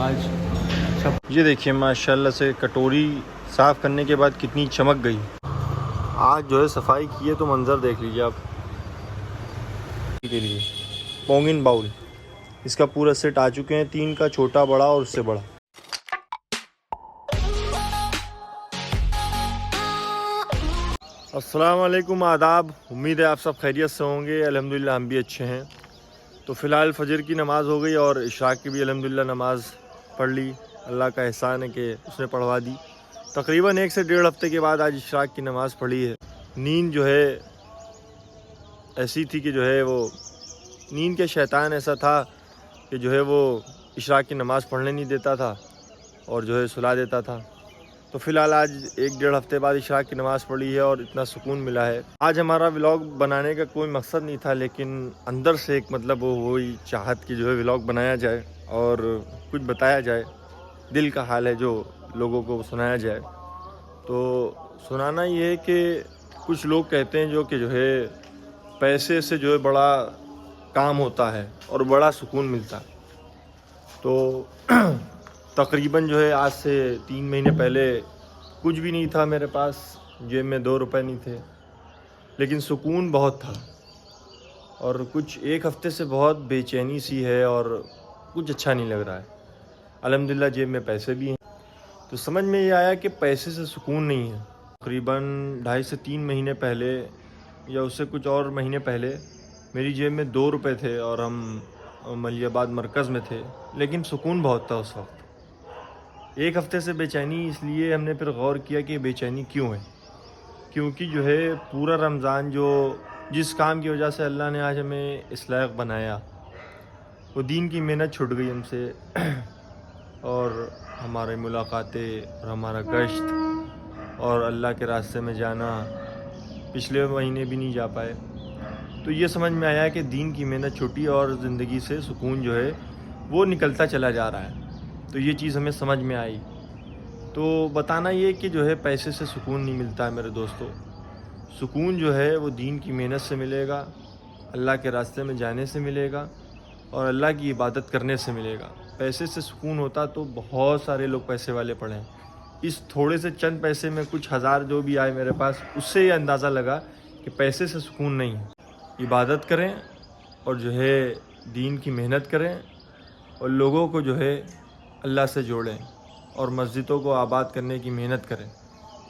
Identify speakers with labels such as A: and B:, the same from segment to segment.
A: आज अच्छा। ये देखिए माशाल्लाह से कटोरी साफ़ करने के बाद कितनी चमक गई। आज जो है सफाई की है तो मंज़र देख लीजिए आप। के लिए पोंगिन बाउल इसका पूरा सेट आ चुके हैं, 3 का, छोटा बड़ा और उससे बड़ा। अस्सलाम वालेकुम, आदाब। उम्मीद है आप सब खैरियत से होंगे। अल्हम्दुलिल्लाह हम भी अच्छे हैं। तो फ़िलहाल फ़जर की नमाज़ हो गई और इशराक की भी अल्हम्दुलिल्लाह नमाज़ पढ़ ली। अल्लाह का एहसान है कि उसने पढ़वा दी। तकरीबन 1 से 1.5 हफ़्ते के बाद आज इशराक की नमाज़ पढ़ी है। नींद जो है ऐसी थी कि जो है वो नींद के शैतान ऐसा था कि जो है वो इशराक की नमाज़ पढ़ने नहीं देता था और जो है सुला देता था। तो फ़िलहाल आज 1-1.5 हफ़्ते बाद इशराक की नमाज़ पढ़ी है और इतना सुकून मिला है। आज हमारा व्लॉग बनाने का कोई मकसद नहीं था, लेकिन अंदर से एक मतलब वो वही चाहत कि जो है व्लॉग बनाया जाए और कुछ बताया जाए। दिल का हाल है जो लोगों को सुनाया जाए। तो सुनाना ये है कि कुछ लोग कहते हैं जो कि जो है पैसे से जो है बड़ा काम होता है और बड़ा सुकून मिलता है। तो तकरीबन जो है आज से 3 महीने पहले कुछ भी नहीं था मेरे पास, जेब में 2 रुपए नहीं थे, लेकिन सुकून बहुत था। और कुछ 1 हफ़्ते से बहुत बेचैनी सी है और कुछ अच्छा नहीं लग रहा है। अल्हम्दुलिल्लाह जेब में पैसे भी हैं। तो समझ में ये आया कि पैसे से सुकून नहीं है। तकरीबन 2.5 से 3 महीने पहले या उससे कुछ और महीने पहले मेरी जेब में 2 रुपए थे और हम मलियाबाद मरकज़ में थे, लेकिन सुकून बहुत था उस वक्त। 1 हफ़्ते से बेचैनी, इसलिए हमने फिर गौर किया कि बेचैनी क्यों है। क्योंकि जो है पूरा रमज़ान जो जिस काम की वजह से अल्लाह ने आज हमें इस लायक बनाया, वो दीन की मेहनत छूट गई हमसे और हमारी मुलाकातें और हमारा गश्त और अल्लाह के रास्ते में जाना पिछले महीने भी नहीं जा पाए। तो ये समझ में आया कि दीन की मेहनत छूटी और ज़िंदगी से सुकून जो है वो निकलता चला जा रहा है। तो ये चीज़ हमें समझ में आई। तो बताना ये कि जो है पैसे से सुकून नहीं मिलता है मेरे दोस्तों। सुकून जो है वो दीन की मेहनत से मिलेगा, अल्लाह के रास्ते में जाने से मिलेगा और अल्लाह की इबादत करने से मिलेगा। पैसे से सुकून होता तो बहुत सारे लोग पैसे वाले पड़े हैं। इस थोड़े से चंद पैसे में कुछ हज़ार जो भी आए मेरे पास, उससे ये अंदाज़ा लगा कि पैसे से सुकून नहीं है। इबादत करें और जो है दीन की मेहनत करें और लोगों को जो है अल्लाह से जोड़ें और मस्जिदों को आबाद करने की मेहनत करें,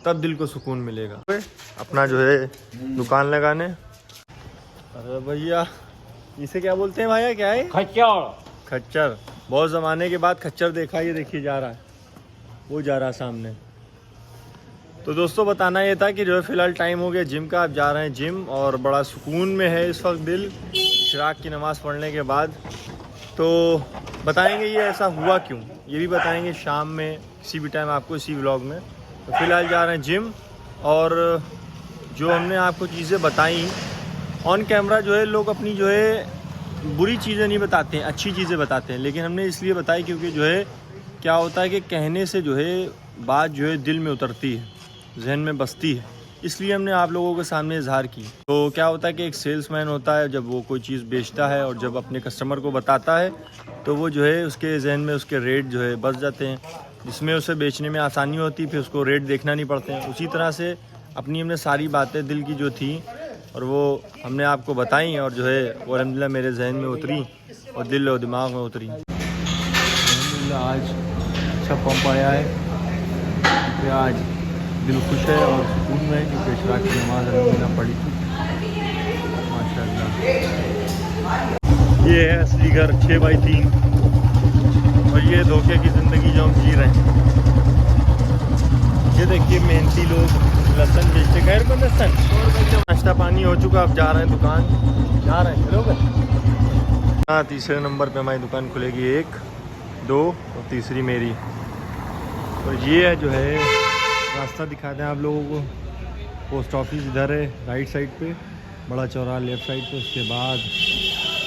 A: तब दिल को सुकून मिलेगा। अपना जो है दुकान लगाने। अरे भैया इसे क्या बोलते हैं भैया, क्या है?
B: खच्चर।
A: खच्चर। बहुत ज़माने के बाद खच्चर देखा, ये देखिए जा रहा है, वो जा रहा है सामने। तो दोस्तों बताना ये था कि जो है फ़िलहाल टाइम हो गया जिम का, आप जा रहे हैं जिम और बड़ा सुकून में है इस वक्त दिल इशराक की नमाज़ पढ़ने के बाद। तो बताएंगे ये ऐसा हुआ क्यों, ये भी बताएंगे शाम में किसी भी टाइम आपको इसी व्लॉग में। तो फ़िलहाल जा रहे हैं जिम और जो हमने आपको चीज़ें बताई ऑन कैमरा, जो है लोग अपनी जो है बुरी चीज़ें नहीं बताते हैं, अच्छी चीज़ें बताते हैं। लेकिन हमने इसलिए बताई क्योंकि जो है क्या होता है कि कहने से जो है बात जो है दिल में उतरती है, जहन में बसती है, इसलिए हमने आप लोगों के सामने इजहार की। तो क्या होता है कि एक सेल्समैन होता है, जब वो कोई चीज़ बेचता है और जब अपने कस्टमर को बताता है तो वो जो है उसके जहन में उसके रेट जो है बस जाते हैं, जिसमें उसे बेचने में आसानी होती, फिर उसको रेट देखना नहीं पड़ते हैं। उसी तरह से अपनी हमने सारी बातें दिल की जो थी और वो हमने आपको बताई और जो है वो अल्हम्दुलिल्लाह मेरे जहन में उतरी और दिल और दिमाग में उतरी। अल्हम्दुलिल्लाह आज अच्छा पंप आया है, क्योंकि आज दिल खुश है और सुकून में है, क्योंकि इशराक की नमाज़ अल्हम्दुलिल्लाह पढ़ी थी माशाअल्लाह। ये है असली घर 6x3 और ये धोखे की ज़िंदगी जो हम जी रहे हैं। ये देखिए मेहनती लोग लहसुन बेचते, खैर को लहसुन नाश्ता पानी हो चुका, अब जा रहे हैं दुकान, जा रहे हैं लोग। हाँ, तीसरे नंबर पे हमारी दुकान खुलेगी, 1, 2 और तीसरी मेरी। और ये है जो है रास्ता दिखा दें आप लोगों को, पोस्ट ऑफिस इधर है राइट साइड पे, बड़ा चौराहा लेफ़्ट साइड पे, उसके बाद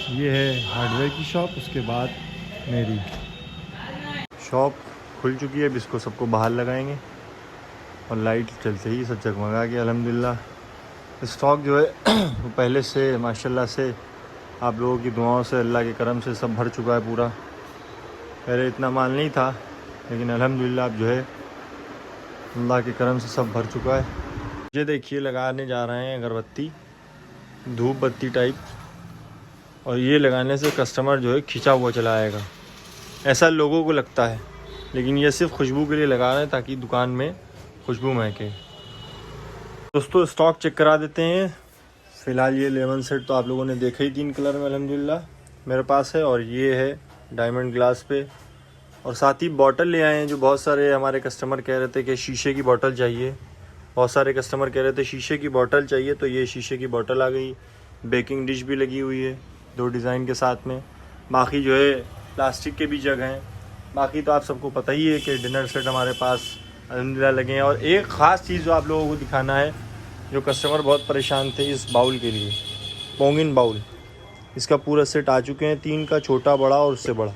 A: ये है हार्डवेयर की शॉप, उसके बाद मेरी शॉप खुल चुकी है। अब इसको सबको बाहर लगाएंगे और लाइट चलते ही सब जगमगा के अल्हम्दुलिल्लाह। स्टॉक जो है वो पहले से माशाल्लाह से आप लोगों की दुआओं से, अल्लाह के करम से सब भर चुका है पूरा। पहले इतना माल नहीं था, लेकिन अल्हम्दुलिल्लाह अब जो है अल्लाह के करम से सब भर चुका है। ये देखिए लगाने जा रहे हैं अगरबत्ती, धूप बत्ती टाइप, और ये लगाने से कस्टमर जो है खिंचा हुआ चला आएगा, ऐसा लोगों को लगता है, लेकिन ये सिर्फ खुशबू के लिए लगा रहे हैं ताकि दुकान में खुशबू महके। दोस्तों स्टॉक चेक करा देते हैं। फ़िलहाल ये लेमन सेट तो आप लोगों ने देखा ही 3 कलर में अल्हम्दुलिल्लाह मेरे पास है, और ये है डायमंड ग्लास पे, और साथ ही बॉटल ले आए हैं जो बहुत सारे हमारे कस्टमर कह रहे थे कि शीशे की बोतल चाहिए। बहुत सारे कस्टमर कह रहे थे शीशे की बोतल चाहिए, तो ये शीशे की बोतल आ गई। बेकिंग डिश भी लगी हुई है 2 डिज़ाइन के साथ में। बाकी जो है प्लास्टिक के भी जग हैं। बाकी तो आप सबको पता ही है कि डिनर सेट हमारे पास अल्हम्दुलिल्लाह लगे हैं। और एक ख़ास चीज़ जो आप लोगों को दिखाना है, जो कस्टमर बहुत परेशान थे इस बाउल के लिए, पोंगिन बाउल, इसका पूरा सेट आ चुके हैं, 3 का, छोटा बड़ा और उससे बड़ा।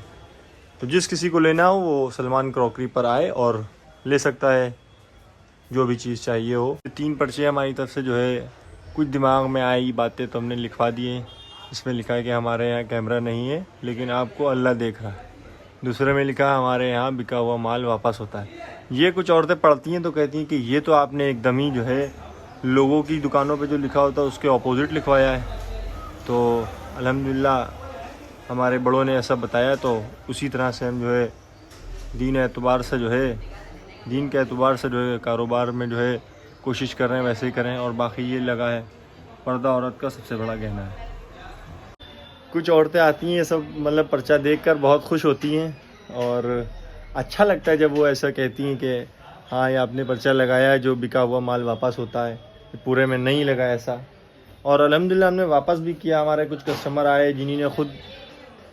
A: तो जिस किसी को लेना हो वो सलमान क्रॉकरी पर आए और ले सकता है जो भी चीज़ चाहिए हो। 3 पर्चे हमारी तरफ से जो है, कुछ दिमाग में आई बातें तो हमने लिखवा दिए। इसमें लिखा है कि हमारे यहाँ कैमरा नहीं है लेकिन आपको अल्लाह देख रहा है। दूसरे में लिखा है हमारे यहाँ बिका हुआ माल वापस होता है। ये कुछ औरतें पढ़ती हैं तो कहती हैं कि ये तो आपने एकदम ही जो है लोगों की दुकानों पे जो लिखा होता है उसके ऑपोजिट लिखवाया है। तो अल्हम्दुलिल्लाह हमारे बड़ों ने ऐसा बताया, तो उसी तरह से हम जो है दीन के एतबार से जो है कारोबार में जो है कोशिश कर रहे हैं वैसे ही करें। और बाकी ये लगा है, पर्दा औरत का सबसे बड़ा गहना है। कुछ औरतें आती हैं सब मतलब पर्चा देखकर बहुत खुश होती हैं, और अच्छा लगता है जब वो ऐसा कहती हैं कि हाँ ये आपने पर्चा लगाया है जो बिका हुआ माल वापस होता है, पूरे में नहीं लगा ऐसा। और अल्हम्दुलिल्लाह हमने वापस भी किया। हमारे कुछ कस्टमर आए जिन्होंने खुद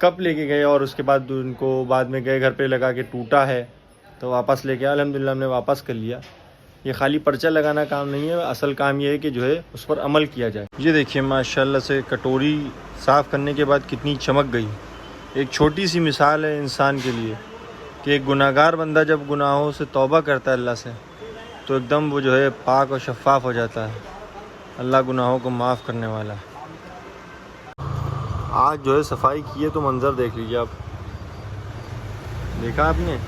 A: कप लेके गए और उसके बाद उनको बाद में गए घर पे लगा के टूटा है तो वापस लेके आया। अल्हम्दुलिल्लाह हमने वापस कर लिया। ये खाली पर्चा लगाना काम नहीं है, असल काम ये है कि जो है उस पर अमल किया जाए। ये देखिए माशाल्लाह से कटोरी साफ़ करने के बाद कितनी चमक गई। एक छोटी सी मिसाल है इंसान के लिए कि एक गुनाहगार बंदा जब गुनाहों से तौबा करता है अल्लाह से, तो एकदम वो जो है पाक और शफ़ाफ़ हो जाता है। अल्लाह गुनाहों को माफ़ करने वाला है। आज जो है सफाई की है तो मंज़र देख लीजिए आप, देखा आपने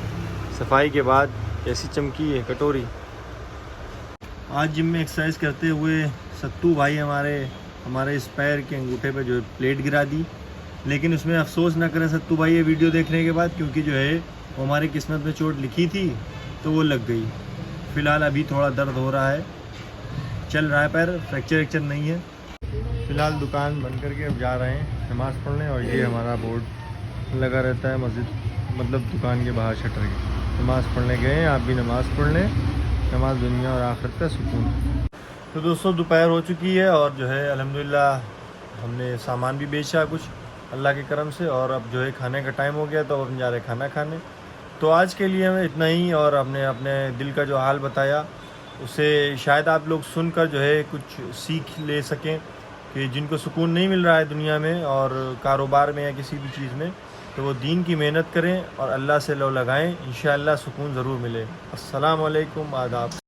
A: सफाई के बाद कैसी चमकी है कटोरी। आज जिम में एक्सरसाइज करते हुए सत्तू भाई हमारे इस पैर के अंगूठे पे जो है प्लेट गिरा दी, लेकिन उसमें अफसोस ना करें सत्तू भाई ये वीडियो देखने के बाद, क्योंकि जो है वो हमारी किस्मत में चोट लिखी थी तो वो लग गई। फ़िलहाल अभी थोड़ा दर्द हो रहा है, चल रहा है पैर, फ्रैक्चर नहीं है। फ़िलहाल दुकान बंद करके अब जा रहे हैं नमाज़ पढ़ने, और ये हमारा बोर्ड लगा रहता है मस्जिद मतलब दुकान के बाहर शटर के। नमाज़ पढ़ने गए हैं, आप भी नमाज़ पढ़ लें, नमाज दुनिया और आखिरत का सुकून। तो दोस्तों दोपहर हो चुकी है और जो है अल्हम्दुलिल्लाह हमने सामान भी बेचा कुछ अल्लाह के करम से, और अब जो है खाने का टाइम हो गया तो हम जा रहे हैं खाना खाने। तो आज के लिए हमें इतना ही, और हमने अपने दिल का जो हाल बताया उसे शायद आप लोग सुनकर जो है कुछ सीख ले सकें कि जिनको सुकून नहीं मिल रहा है दुनिया में और कारोबार में या किसी भी चीज़ में, तो वो दीन की मेहनत करें और अल्लाह से लो लगाएं, इंशाअल्लाह सुकून ज़रूर मिले। अस्सलाम वालेकुम, आदाब।